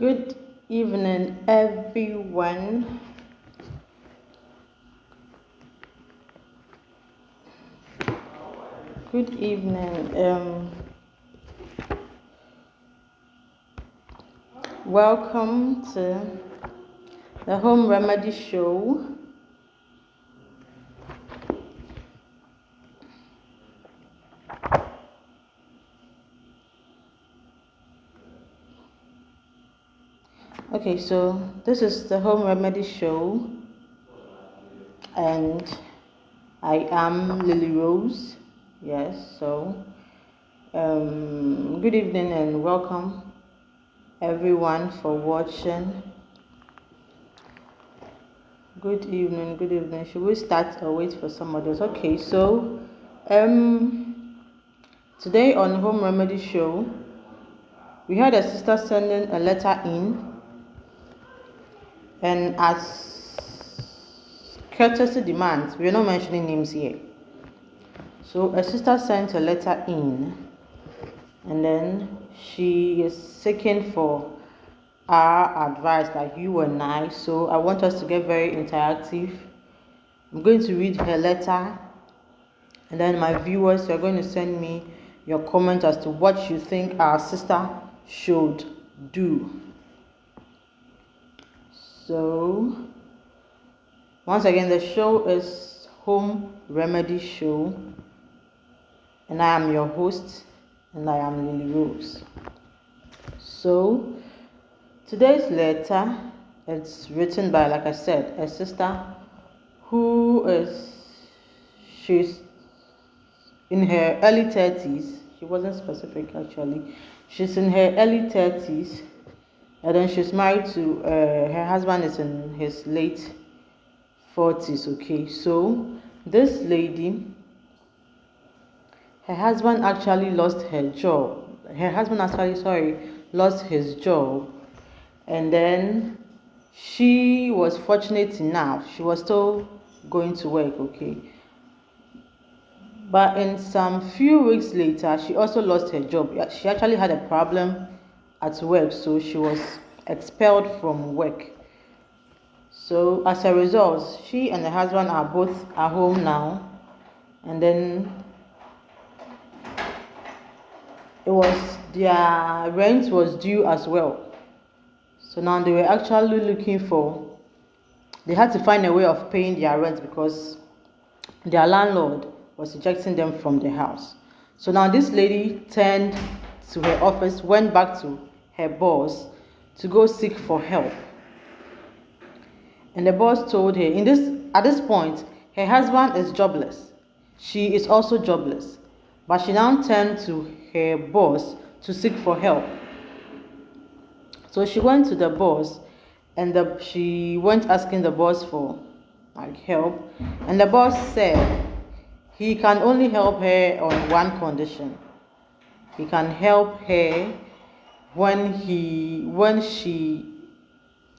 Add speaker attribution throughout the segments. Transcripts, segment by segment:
Speaker 1: Good evening, everyone. Good evening. Welcome to the Home Remedy Show. Okay, so this is the Home Remedy Show, and I am Lilyrose. Yes, so good evening and welcome everyone for watching. Good evening, good evening. Should we start or wait for somebody else? Okay, so today on Home Remedy Show, we had a sister sending a letter in, and as courtesy demands, we're not mentioning names here. So a sister sent a letter in, and then she is seeking for our advice, like you and I. So I want us to get very interactive. I'm going to read her letter, and then my viewers, you're going to send me your comment as to what you think our sister should do. So once again, the show is Home Remedy Show, and I am your host, and I am Lilyrose. So today's letter, it's written by, like I said, a sister she's in her early 30s. She wasn't specific actually. She's in her early 30s, and then she's married to her husband is in his late 40s. Okay, so this lady, her husband actually lost her job. Lost his job, and then she was fortunate enough, she was still going to work, okay, but in some few weeks later, she also lost her job. She actually had a problem at work, so she was expelled from work. So as a result, she and the husband are both at home now, and then their rent was due as well. So now they were actually they had to find a way of paying their rent because their landlord was ejecting them from the house. So now this lady turned to her office, went back to her boss to go seek for help. And the boss told her, at this point, her husband is jobless. She is also jobless. But she now turned to her boss to seek for help. So she went to the boss, and she went asking the boss for help. And the boss said he can only help her on one condition. He can help her when she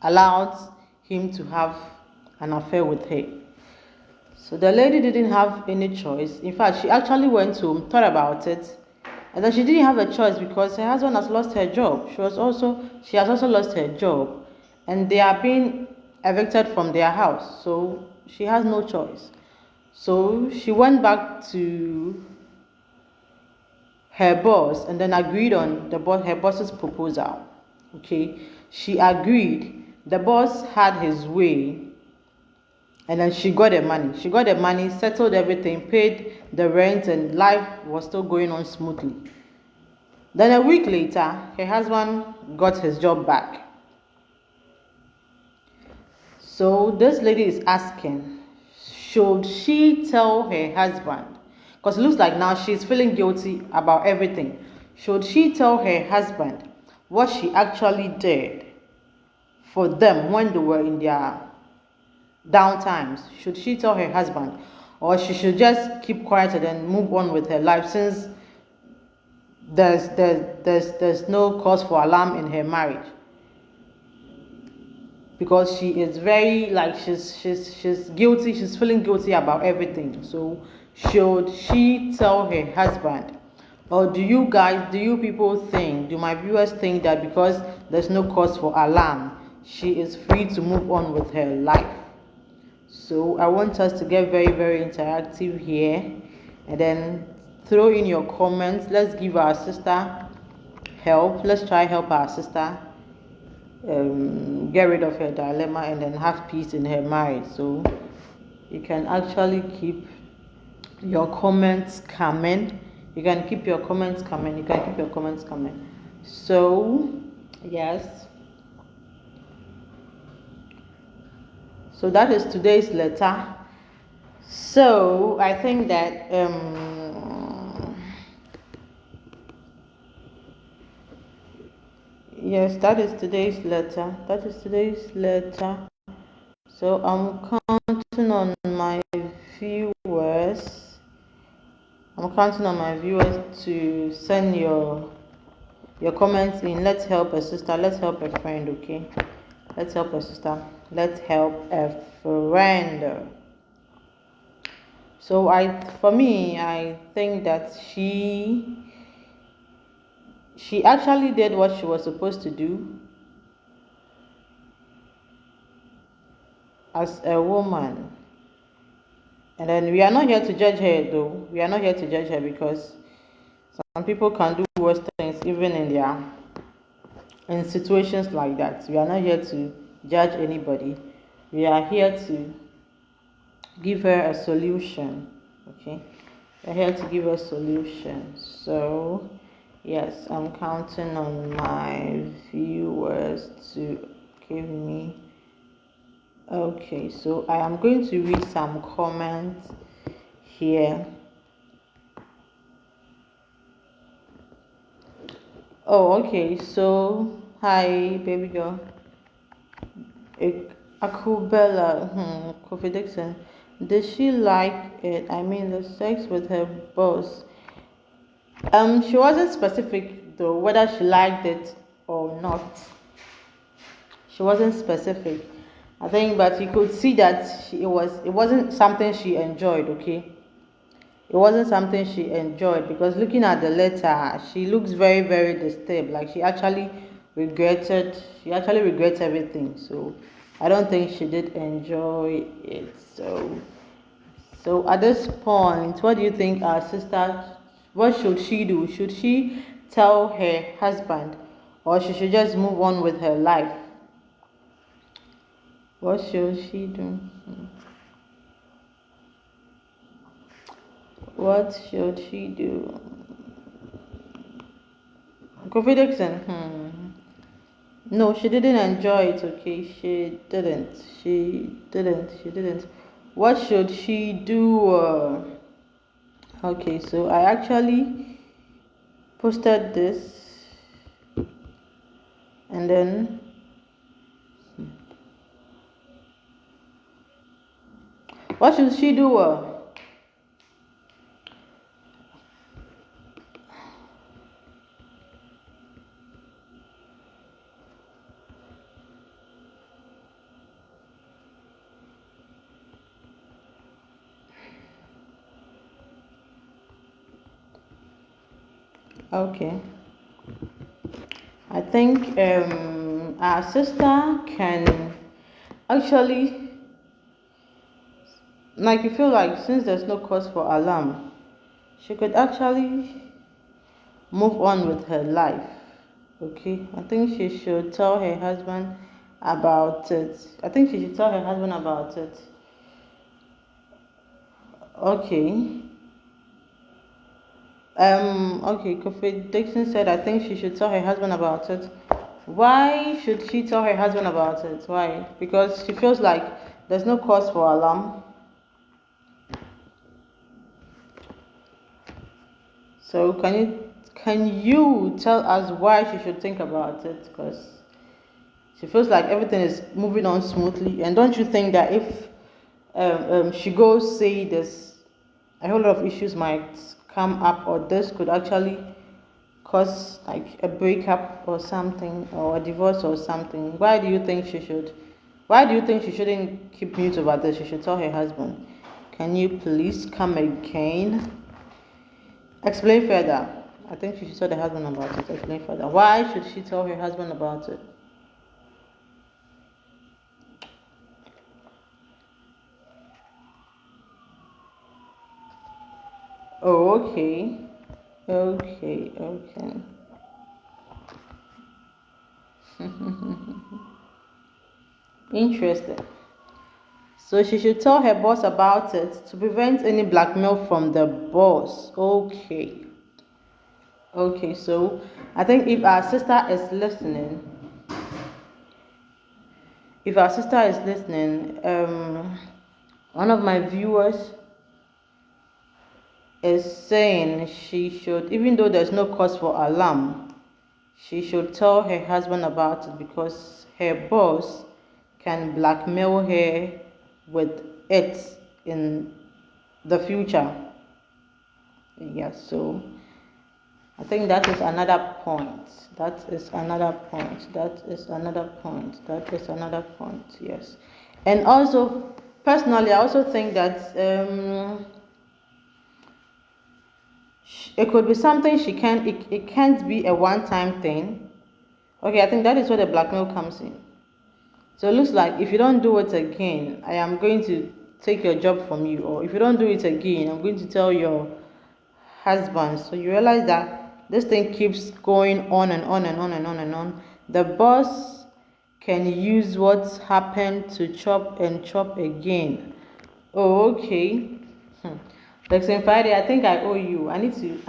Speaker 1: allows him to have an affair with her. So the lady didn't have any choice. In fact, she actually went home, thought about it, and then she didn't have a choice because her husband has lost her job. She has also lost her job, and they are being evicted from their house. So she has no choice. So she went back to her boss and then agreed on her boss's proposal. Okay, she agreed. The boss had his way, and then she got the money. She got the money, settled everything, paid the rent, and life was still going on smoothly. Then a week later, her husband got his job back. So this lady is asking, should she tell her husband? Because it looks like now she's feeling guilty about everything. Should she tell her husband what she actually did for them when they were in their downtimes? Should she tell her husband, or she should just keep quiet and then move on with her life, since there's no cause for alarm in her marriage? Because she is very she's guilty. She's feeling guilty about everything. So should she tell her husband Or do you people think, do my viewers think that because there's no cause for alarm, she is free to move on with her life? So I want us to get very, very interactive here, and then throw in your comments. Let's give our sister help. Let's try help our sister get rid of her dilemma and then have peace in her marriage. So you can actually keep your comments coming. You can keep your comments coming. You can keep your comments coming. So yes. So that is today's letter. So I think that yes, that is today's letter. That is today's letter. So I'm counting on my viewers. I'm counting on my viewers to send your comments in. Let's help a sister. Let's help a friend. Okay. Let's help a sister. Let's help a friend. So for me, I think that she actually did what she was supposed to do as a woman. And then we are not here to judge her, though. We are not here to judge her because some people can do worse things even in situations like that. We are not here to judge anybody. We are here to give her a solution. Okay, we're here to give her a solution. So yes, I'm counting on my viewers to give me. Okay, so I am going to read some comments here. Oh, okay. So hi, baby girl. Akubella, Kofi Dixon. Did she like it? I mean, the sex with her boss. She wasn't specific though whether she liked it or not. She wasn't specific. I think, but you could see that it wasn't something she enjoyed. Okay, it wasn't something she enjoyed because looking at the letter, she looks very, very disturbed. Like she actually regretted. She actually regrets everything. So I don't think she did enjoy it. So at this point, what do you think our sister? What should she do? Should she tell her husband, or she should just move on with her life? What should she do? What should she do? Kofi Dixon. No, she didn't enjoy it. Okay, she didn't. She didn't. What should she do? Okay, so I actually posted this, and then what should she do? Okay, I think our sister can actually, like, you feel like since there's no cause for alarm, she could actually move on with her life. Okay, I think she should tell her husband about it. I think she should tell her husband about it. Okay. Okay, Kofi Dixon said I think she should tell her husband about it. Why should she tell her husband about it? Why? Because she feels like there's no cause for alarm. So can you tell us why she should think about it? Because she feels like everything is moving on smoothly. And don't you think that if she goes say this, a whole lot of issues might come up, or this could actually cause like a breakup or something, or a divorce or something? Why do you think she should? Why do you think she shouldn't keep mute about this? She should tell her husband. Can you please come again? Explain further. I think she should tell the husband about it. Explain further. Why should she tell her husband about it? Oh, okay. Okay. Interesting. So she should tell her boss about it to prevent any blackmail from the boss. Okay. Okay, so I think if our sister is listening, one of my viewers is saying she should, even though there's no cause for alarm, she should tell her husband about it because her boss can blackmail her with it in the future. Yes, so I think that is another point. That is another point. That is another point. That is another point. Yes, and also personally, I also think that it could be something she can. It can't be a one-time thing. Okay, I think that is where the blackmail comes in. So it looks like if you don't do it again, I am going to take your job from you, or if you don't do it again, I'm going to tell your husband. So you realize that this thing keeps going on and on and on and on and on. The boss can use what's happened to chop and chop again. Oh, okay. Like Friday, I think I owe you. I need to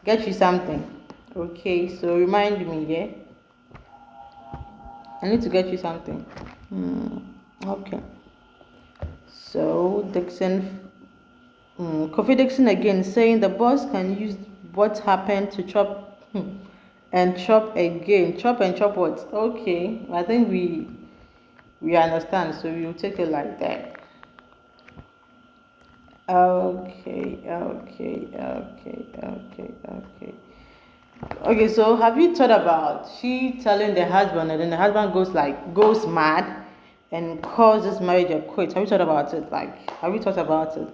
Speaker 1: get you something. Okay, so remind me, yeah. I need to get you something. Okay. So Kofi Dixon again saying the boss can use what happened to chop and chop again. Chop and chop what? Okay. I think we understand, so we'll take it like that. Okay. Okay, so have you thought about she telling the husband and then the husband goes mad and calls this marriage a quit? Have you thought about it? Have you thought about it?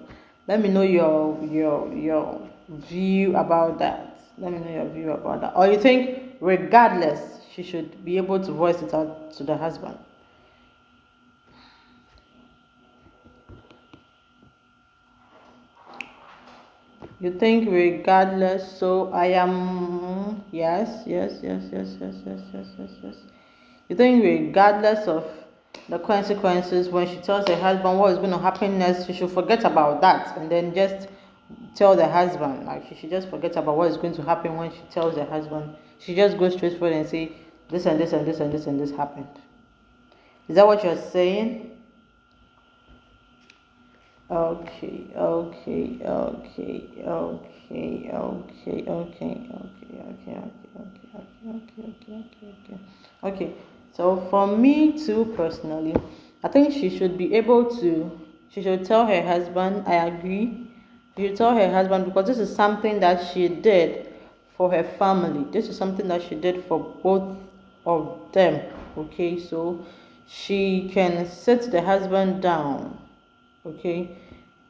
Speaker 1: Let me know your view about that. Let me know your view about that. Or you think regardless she should be able to voice it out to the husband? You think regardless, so I am yes. You think regardless of the consequences, when she tells her husband what is going to happen next, she should forget about that and then just tell the husband. Like she should just forget about what is going to happen when she tells the husband. She just goes straight forward and say this and this and this and this and this happened. Is that what you're saying? Okay. Okay. So for me too personally, I think she should be able to. She should tell her husband. I agree. She should tell her husband because this is something that she did for her family. This is something that she did for both of them. Okay, so she can sit the husband down. Okay,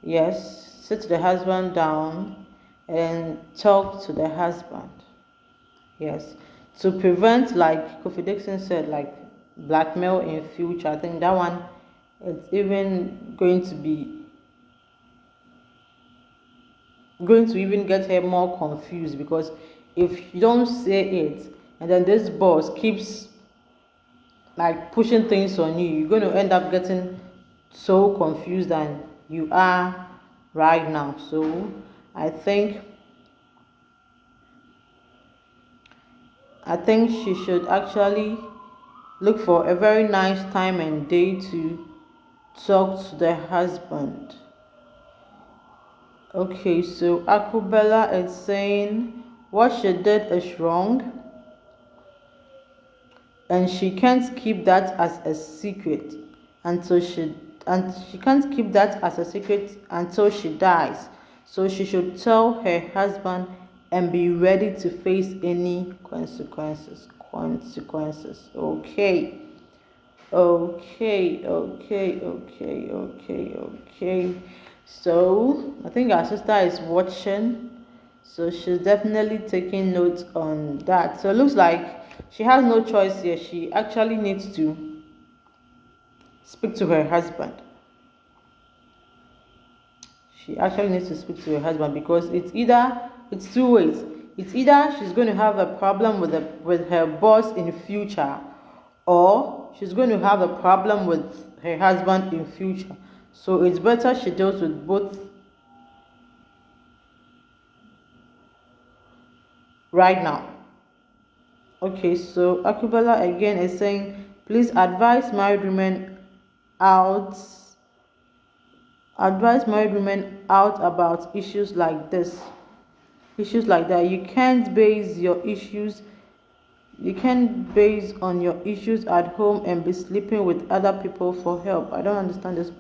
Speaker 1: yes, sit the husband down and talk to the husband. Yes, to prevent, like Kofi Dixon said, like blackmail in future. I think that one is even going to even get her more confused, because if you don't say it and then this boss keeps like pushing things on you, you're going to end up getting so confused than you are right now. So I think she should actually look for a very nice time and day to talk to the husband. Okay, so Akubella is saying what she did is wrong and she can't keep that as a secret until she can't keep that as a secret until she dies. So she should tell her husband and be ready to face any consequences. Okay. So I think our sister is watching. So she's definitely taking notes on that. So it looks like she has no choice here. She actually needs to speak to her husband. She actually needs to speak to her husband because it's two ways. It's either she's going to have a problem with her boss in future, or she's going to have a problem with her husband in future. So it's better she deals with both right now. Okay, so Akubala again is saying, please out advise married women out about issues like this. Issues like that. You can't base on your issues at home and be sleeping with other people for help. I don't understand this.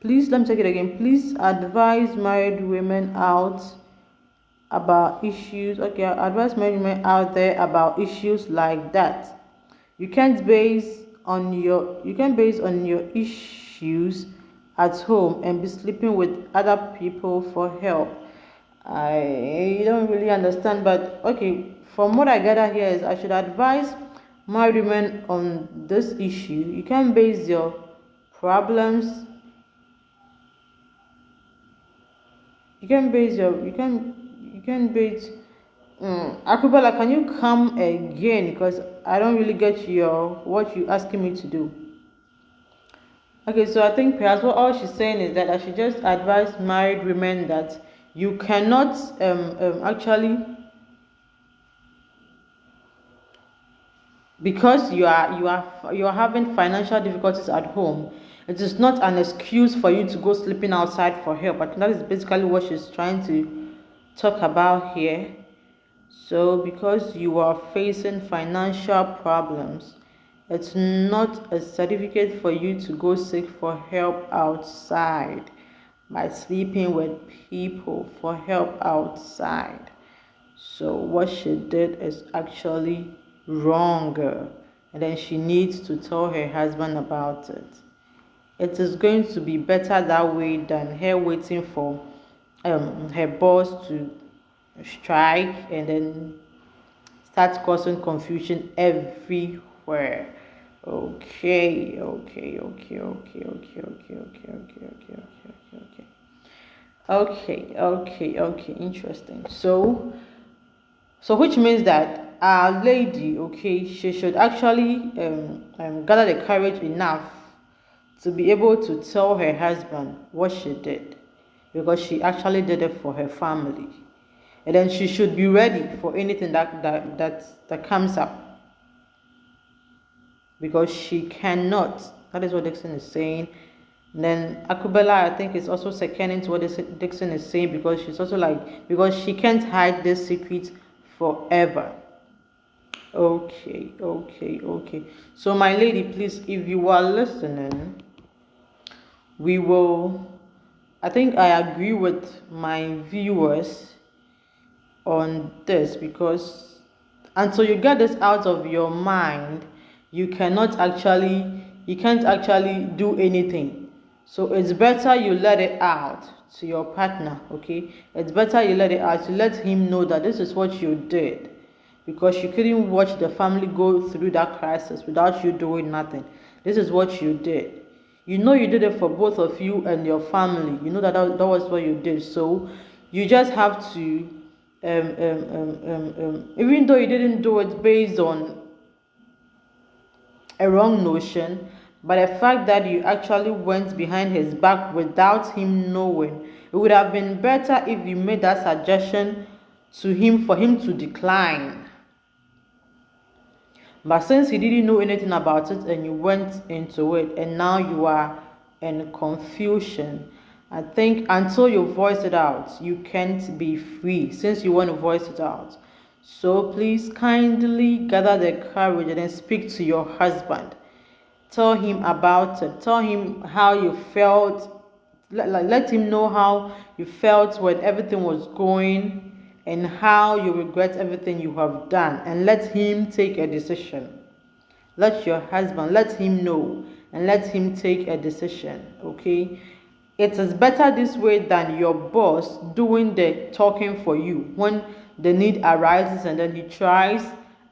Speaker 1: Please, let me take it again. Please advise married women out about issues. Okay, advise married women out there about issues like that. You can't base on your issues at home and be sleeping with other people for help. I don't really understand, but okay, from what I gather here is I should advise married women on this issue. You can base your problems. You can base Akubala, can you come again? Because I don't really get what you asking me to do. Okay, so I think perhaps what all she's saying is that I should just advise married women that you cannot actually, because you are having financial difficulties at home, it is not an excuse for you to go sleeping outside for help. I think that is basically what she's trying to talk about here. So because you are facing financial problems, it's not a certificate for you to go seek for help outside by sleeping with people for help outside. So what she did is actually wronger, and then she needs to tell her husband about it. It is going to be better that way than her waiting for her boss to strike and then start causing confusion everywhere. Okay. Okay. Interesting. So which means that our lady, okay, she should actually gather the courage enough to be able to tell her husband what she did, because she actually did it for her family, and then she should be ready for anything that comes up, because she cannot. That is what Dixon is saying. And then Akubela, I think, is also seconding to what Dixon is saying, because she's also like, because she can't hide this secret forever. Okay. So my lady, please, if you are listening, I think I agree with my viewers on this, because until you get this out of your mind, you can't actually do anything. So it's better you let it out to your partner. Okay, it's better you let it out to let him know that this is what you did, because you couldn't watch the family go through that crisis without you doing nothing. This is what you did. You know you did it for both of you and your family. You know that was what you did. So you just have to, even though you didn't do it based on a wrong notion, but the fact that you actually went behind his back without him knowing, it would have been better if you made that suggestion to him for him to decline. But since he didn't know anything about it and you went into it, and now you are in confusion, I think until you voice it out, you can't be free, since you want to voice it out. So please kindly gather the courage and then speak to your husband. Tell him about it. Tell him how you felt. Let him know how you felt when everything was going, and how you regret everything you have done, and let him take a decision. Let your husband, let him know, and let him take a decision. Okay, it is better this way than your boss doing the talking for you when the need arises and then he tries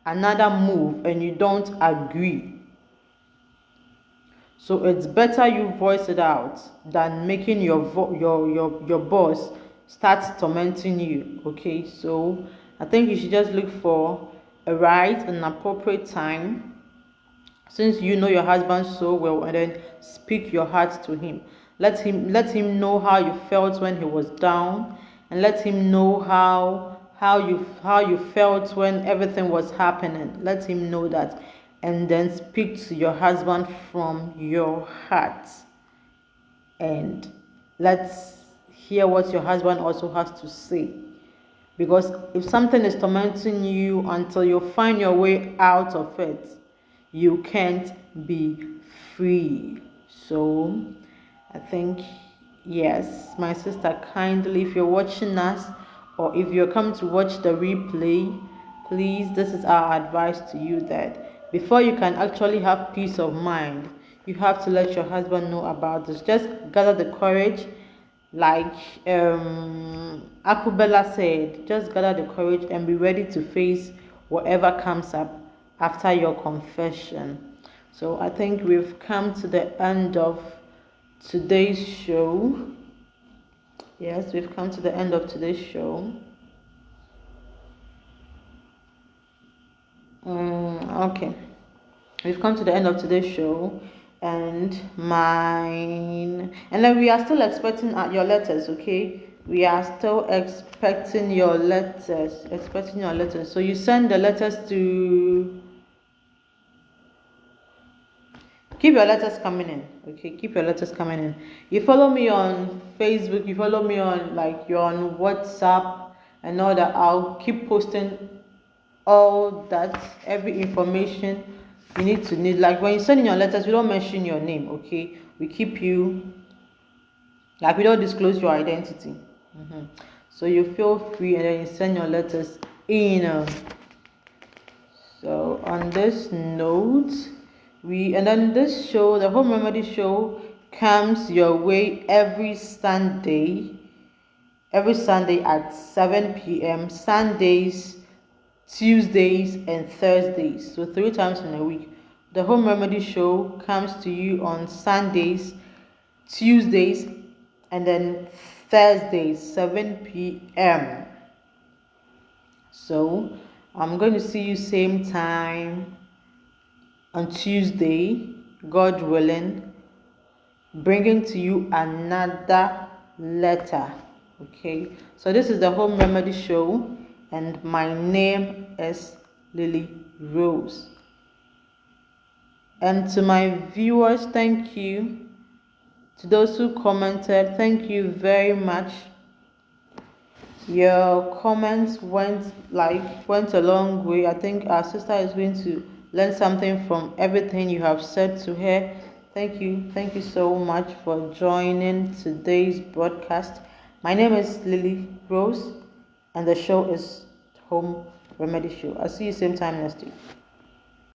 Speaker 1: another move and you don't agree. So it's better you voice it out than making your boss start tormenting you. Okay, so I think you should just look for a right and appropriate time, since you know your husband so well, and then speak your heart to him. Let him know how you felt when he was down, and let him know how you felt when everything was happening. Let him know that, and then speak to your husband from your heart, and let's hear what your husband also has to say. Because if something is tormenting you until you find your way out of it, you can't be free. So I think, yes, my sister, kindly, if you're watching us or if you're coming to watch the replay, please, this is our advice to you, that before you can actually have peace of mind, you have to let your husband know about this. Just gather the courage, like Akubela said, just gather the courage and be ready to face whatever comes up after your confession. So I think we've come to the end of today's show. Yes, we've come to the end of today's show. Okay, we've come to the end of today's show, and then we are still expecting your letters. Okay, we are still expecting your letters. So you send the letters to, keep your letters coming in. Okay, keep your letters coming in. You follow me on Facebook, you follow me on, like, you're on WhatsApp and all that. I'll keep posting all that, every information you need. Like, when you send in your letters, we don't mention your name. Okay, we keep you, like, we don't disclose your identity. So you feel free, and then you send your letters in. So on this note, and then this show, the Home Remedy Show, comes your way every Sunday at 7 p.m. Sundays, Tuesdays, and Thursdays. So 3 times in a week. The Home Remedy Show comes to you on Sundays, Tuesdays, and then Thursdays, 7 p.m. So I'm going to see you same time on Tuesday, God willing, bringing to you another letter. Okay, so this is the Home Remedy Show, and my name is Lilyrose. And to my viewers, thank you. To those who commented, thank you very much. Your comments went a long way. I think our sister is going to learn something from everything you have said to her. Thank you so much for joining today's broadcast. My name is Lilyrose, and the show is Home Remedy Show. I'll see you same time next week.